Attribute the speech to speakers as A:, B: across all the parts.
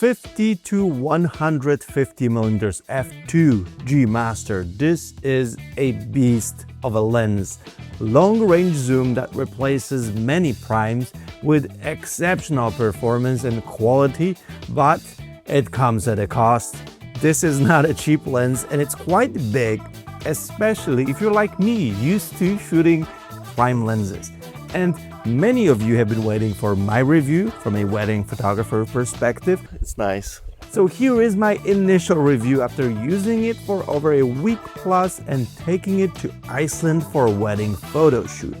A: 50-150mm f2 Master. This is a beast of a lens. Long-range zoom that replaces many primes with exceptional performance and quality, but it comes at a cost. This is not a cheap lens and it's quite big, especially if you're like me, used to shooting prime lenses. And many of you have been waiting for my review from a wedding photographer perspective.
B: It's nice.
A: So here is my initial review after using it for over a week plus and taking it to Iceland for a wedding photo shoot.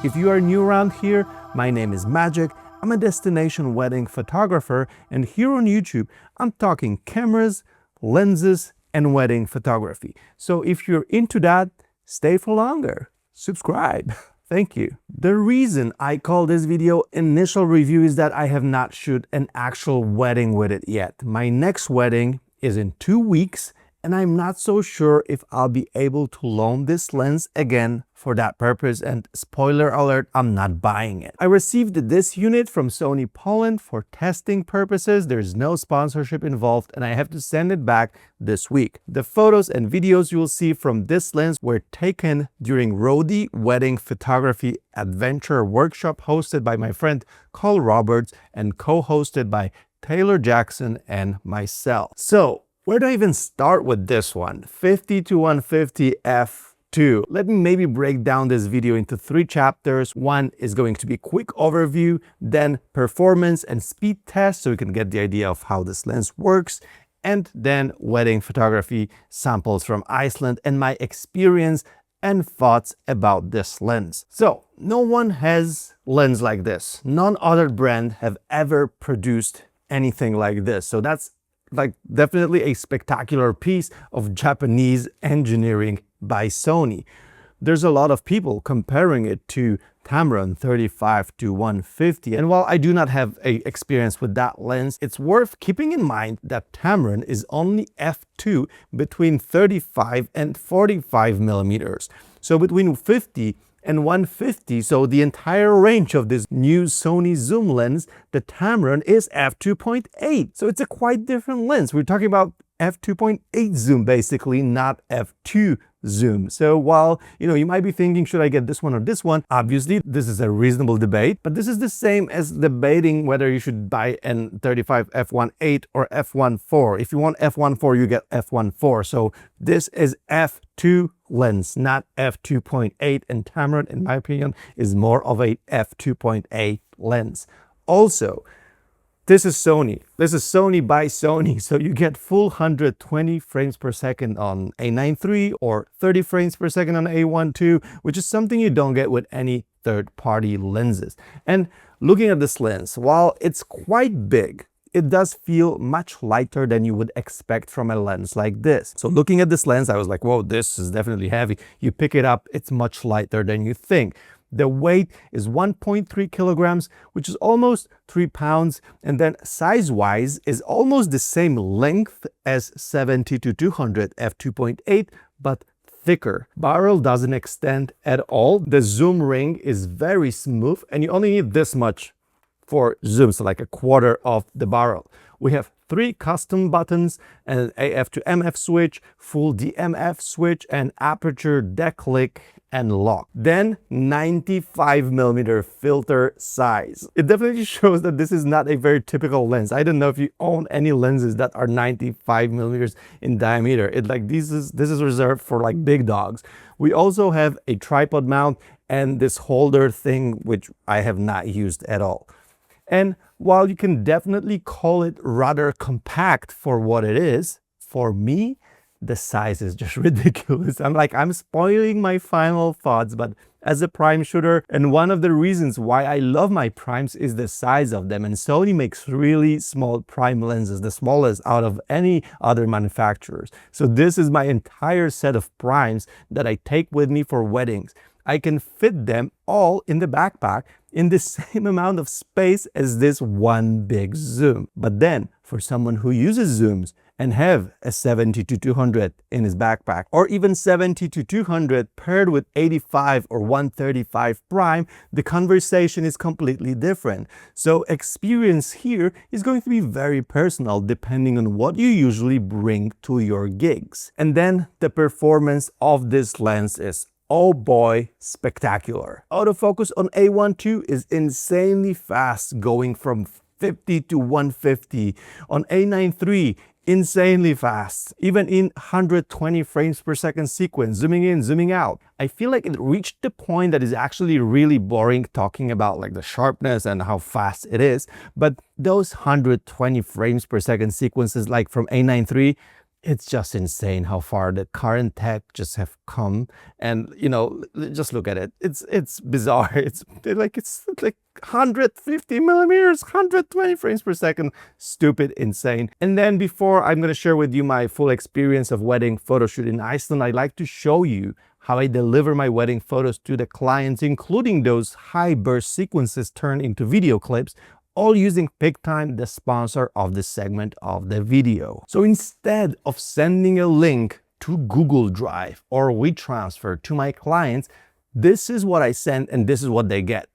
A: If you are new around here, my name is Magic. I'm a destination wedding photographer, and here on YouTube, I'm talking cameras, lenses, and wedding photography. So if you're into that, stay for longer. Subscribe. Thank you. The reason I call this video initial review is that I have not shot an actual wedding with it yet. My next wedding is in 2 weeks, and I'm not so sure if I'll be able to loan this lens again for that purpose, and spoiler alert, I'm not buying it. I received this unit from Sony Poland for testing purposes. There's no sponsorship involved, and I have to send it back this week. The photos and videos you will see from this lens were taken during Rody Wedding Photography Adventure Workshop hosted by my friend Cole Roberts and co-hosted by Taylor Jackson and myself. So, where do I even start with this one? 50-150 f2. Let me maybe break down this video into 3 chapters. One is going to be a quick overview, then performance and speed test so you can get the idea of how this lens works, and then wedding photography samples from Iceland and my experience and thoughts about this lens. So, no one has lens like this. None other brand have ever produced anything like this. So that's like definitely a spectacular piece of Japanese engineering by Sony. There's a lot of people comparing it to Tamron 35-150, and while I do not have a experience with that lens, it's worth keeping in mind that Tamron is only f2 between 35 and 45 millimeters. So between 50 and 150, so the entire range of this new Sony zoom lens, the Tamron is f2.8. So it's a quite different lens. We're talking about f2.8 zoom basically, not f2 zoom. So while, you might be thinking, should I get this one or this one? Obviously, this is a reasonable debate, but this is the same as debating whether you should buy an 35 f1.8 or f1.4. If you want f1.4, you get f1.4. So this is f2 lens, not f2.8, and Tamron, in my opinion, is more of a f2.8 lens. Also, this is Sony. This is Sony by Sony, so you get full 120 frames per second on A9 III or 30 frames per second on A1 II, which is something you don't get with any third-party lenses. And looking at this lens, while it's quite big, it does feel much lighter than you would expect from a lens like this. So looking at this lens, I was like, whoa, this is definitely heavy. You pick it up, it's much lighter than you think. The weight is 1.3 kilograms, which is almost 3 pounds. And then size-wise is almost the same length as 70-200 f2.8, but thicker. Barrel doesn't extend at all. The zoom ring is very smooth, and you only need this much for zoom, so like a quarter of the barrel. We have 3 custom buttons, an AF to MF switch, full DMF switch, and aperture declick and lock. Then 95mm filter size. It definitely shows that this is not a very typical lens. I don't know if you own any lenses that are 95mm in diameter. This is reserved for like big dogs. We also have a tripod mount and this holder thing, which I have not used at all. And while you can definitely call it rather compact for what it is, for me, the size is just ridiculous. I'm spoiling my final thoughts, but as a prime shooter, and one of the reasons why I love my primes is the size of them. And Sony makes really small prime lenses, the smallest out of any other manufacturers. So this is my entire set of primes that I take with me for weddings. I can fit them all in the backpack in the same amount of space as this one big zoom. But then for someone who uses zooms and have a 70-200 in his backpack, or even 70-200 paired with 85 or 135 prime, the conversation is completely different. So experience here is going to be very personal depending on what you usually bring to your gigs. And then the performance of this lens is, oh boy, spectacular. Autofocus on A1 II is insanely fast, going from 50 to 150. On A9 III, insanely fast, even in 120 frames per second sequence, zooming in, zooming out. I feel like it reached the point that is actually really boring talking about like the sharpness and how fast it is, but those 120 frames per second sequences like from A9 III, it's just insane how far the current tech just have come. And you know, just look at it. It's bizarre. It's like 150 millimeters, 120 frames per second. Stupid, insane. And then before I'm going to share with you my full experience of wedding photo shoot in Iceland, I'd like to show you how I deliver my wedding photos to the clients, including those high burst sequences turned into video clips, all using QuickTime, the sponsor of this segment of the video. So instead of sending a link to Google Drive or WeTransfer to my clients, this is what I send and this is what they get.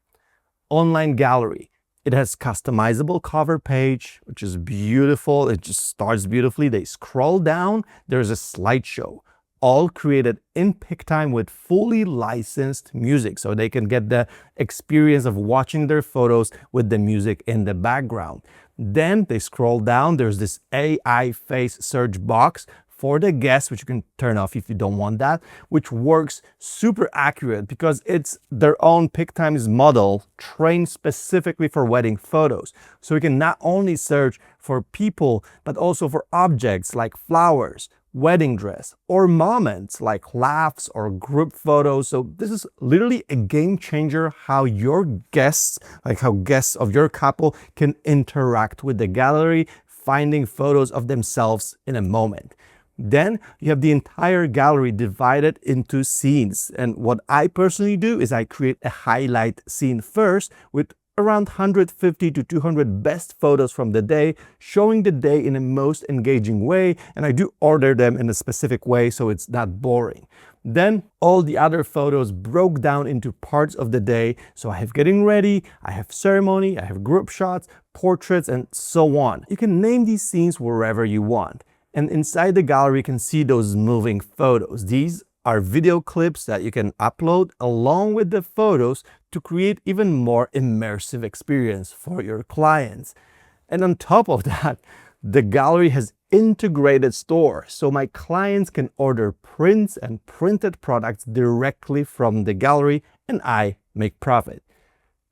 A: Online gallery. It has customizable cover page, which is beautiful. It just starts beautifully. They scroll down, there's a slideshow, all created in QuickTime with fully licensed music, so they can get the experience of watching their photos with the music in the background. Then they scroll down, there's this AI face search box for the guests, which you can turn off if you don't want that, which works super accurate because it's their own QuickTime's model trained specifically for wedding photos. So you can not only search for people, but also for objects like flowers, wedding dress, or moments like laughs or group photos. So this is literally a game changer how your guests, like how guests of your couple can interact with the gallery, finding photos of themselves in a moment. Then you have the entire gallery divided into scenes. And what I personally do is I create a highlight scene first with around 150 to 200 best photos from the day, showing the day in a most engaging way. And I do order them in a specific way so it's not boring. Then all the other photos broke down into parts of the day. So I have getting ready, I have ceremony, I have group shots, portraits, and so on. You can name these scenes wherever you want. And inside the gallery, you can see those moving photos. These are video clips that you can upload along with the photos to create even more immersive experience for your clients. And on top of that, the gallery has integrated store, so my clients can order prints and printed products directly from the gallery and I make profit.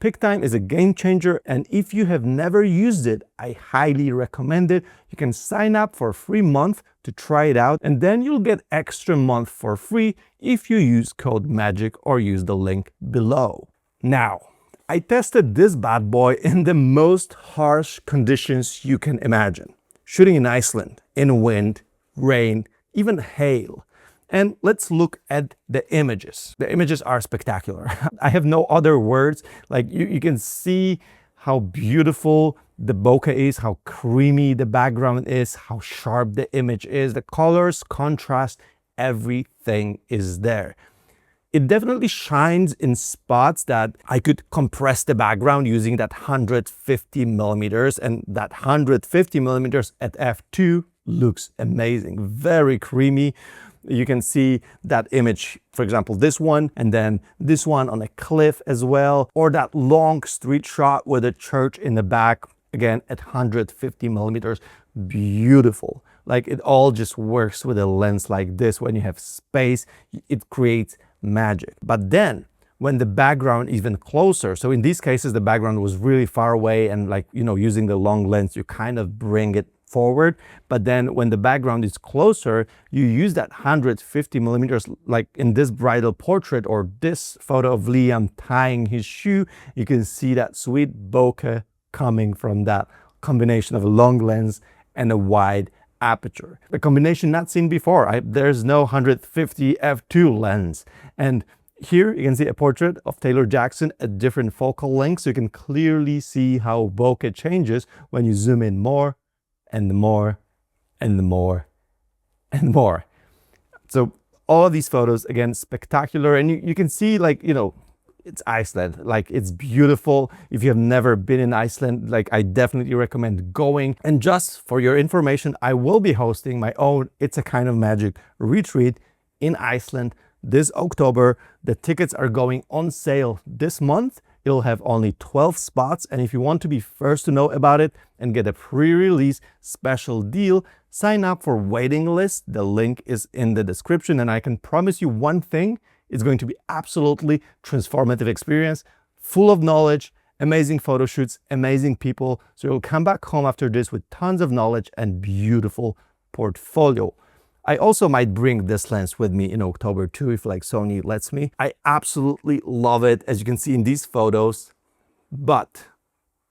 A: QuickTime is a game changer, and if you have never used it, I highly recommend it. You can sign up for a free month to try it out, and then you'll get extra month for free if you use code MAGIC or use the link below. Now, I tested this bad boy in the most harsh conditions you can imagine. Shooting in Iceland, in wind, rain, even hail. And let's look at the images. The images are spectacular. I have no other words. Like you can see how beautiful the bokeh is, how creamy the background is, how sharp the image is. The colors, contrast, everything is there. It definitely shines in spots that I could compress the background using that 150 millimeters, and that 150 millimeters at f2 looks amazing, very creamy. You can see that image, for example, this one, and then this one on a cliff as well, or that long street shot with a church in the back, again at 150 millimeters, beautiful. Like it all just works with a lens like this. When you have space, it creates magic. But then when the background is even closer, so in these cases, the background was really far away, and like, you know, using the long lens, you kind of bring it forward. But then when the background is closer, you use that 150 millimeters, like in this bridal portrait or this photo of Liam tying his shoe. You can see that sweet bokeh coming from that combination of a long lens and a wide aperture. The combination not seen before. There's no 150 f2 lens. And Here you can see a portrait of Taylor Jackson at different focal lengths. So you can clearly see how bokeh changes when you zoom in more and more and more and more. So all of these photos, again, spectacular. And you can see, like, you know, it's Iceland. Like, it's beautiful. If you have never been in Iceland, like, I definitely recommend going. And just for your information, I will be hosting my own It's a Kind of Magic retreat in Iceland this October. The tickets are going on sale this month. It'll have only 12 spots. And if you want to be first to know about it and get a pre-release special deal, sign up for waiting list. The link is in the description. And I can promise you one thing, it's going to be absolutely transformative experience, full of knowledge, amazing photo shoots, amazing people. So you'll come back home after this with tons of knowledge and beautiful portfolio. I also might bring this lens with me in October too, if like Sony lets me. I absolutely love it, as you can see in these photos, but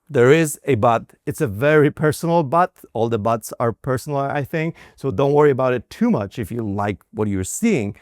A: there is a but. It's a very personal but. All the buts are personal, I think. So don't worry about it too much if you like what you're seeing.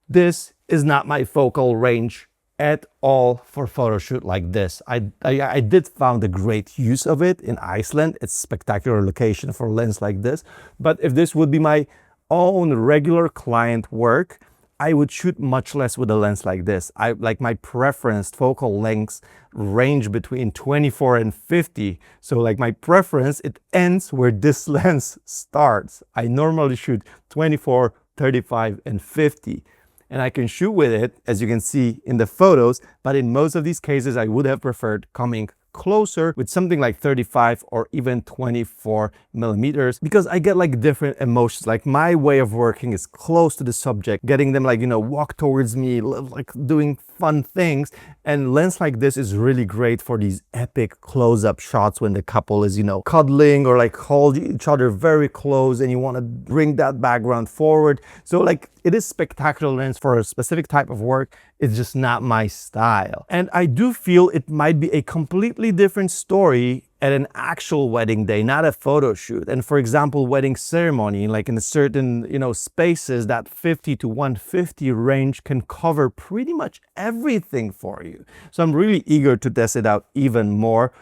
A: This is not my focal range at all for photo shoot like this. I did found a great use of it in Iceland. It's a spectacular location for a lens like this. But if this would be my own regular client work, I would shoot much less with a lens like this. I like my preference focal lengths range between 24 and 50. So like my preference, it ends where this lens starts. I normally shoot 24, 35, and 50. And I can shoot with it, as you can see in the photos, but in most of these cases, I would have preferred coming closer with something like 35 or even 24 millimeters, because I get like different emotions. Like my way of working is close to the subject, getting them like, you know, walk towards me, like doing fun things. And lens like this is really great for these epic close-up shots when the couple is, you know, cuddling or like hold each other very close and you want to bring that background forward. So like it is spectacular lens for a specific type of work. It's just not my style. And I do feel it might be a completely different story at an actual wedding day, not a photo shoot. And for example, wedding ceremony, like in a certain, you know, spaces, that 50 to 150 range can cover pretty much everything for you. So I'm really eager to test it out even more.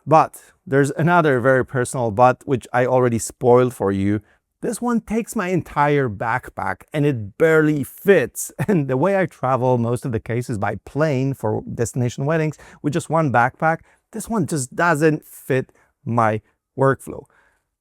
A: But there's another very personal but, which I already spoiled for you. This one takes my entire backpack and it barely fits. And the way I travel most of the cases by plane for destination weddings with just one backpack, this one just doesn't fit my workflow.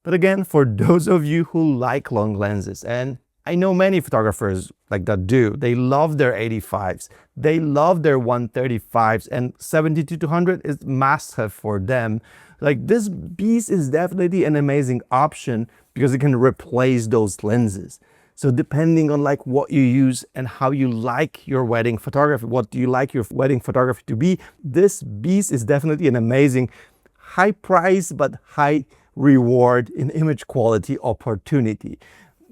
A: But again, for those of you who like long lenses, and I know many photographers like that do, they love their 85s, they love their 135s, and 70-200 is must-have for them. Like this beast is definitely an amazing option because it can replace those lenses. So depending on like what you use and how you like your wedding photography, what do you like your wedding photography to be, this beast is definitely an amazing high price but high reward in image quality opportunity.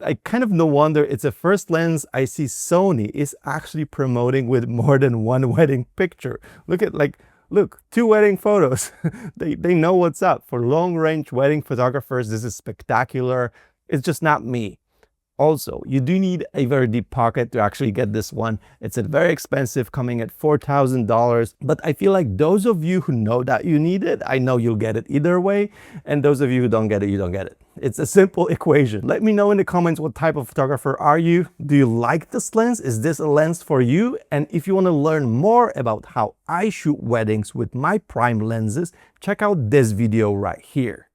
A: I kind of no wonder it's the first lens I see Sony is actually promoting with more than one wedding picture. Look at like, look, 2 wedding photos. they know what's up. For long range wedding photographers, this is spectacular. It's just not me. Also, you do need a very deep pocket to actually get this one. It's very expensive, coming at $4,000. But I feel like those of you who know that you need it, I know you'll get it either way. And those of you who don't get it, you don't get it. It's a simple equation. Let me know in the comments, what type of photographer are you? Do you like this lens? Is this a lens for you? And if you want to learn more about how I shoot weddings with my prime lenses, check out this video right here.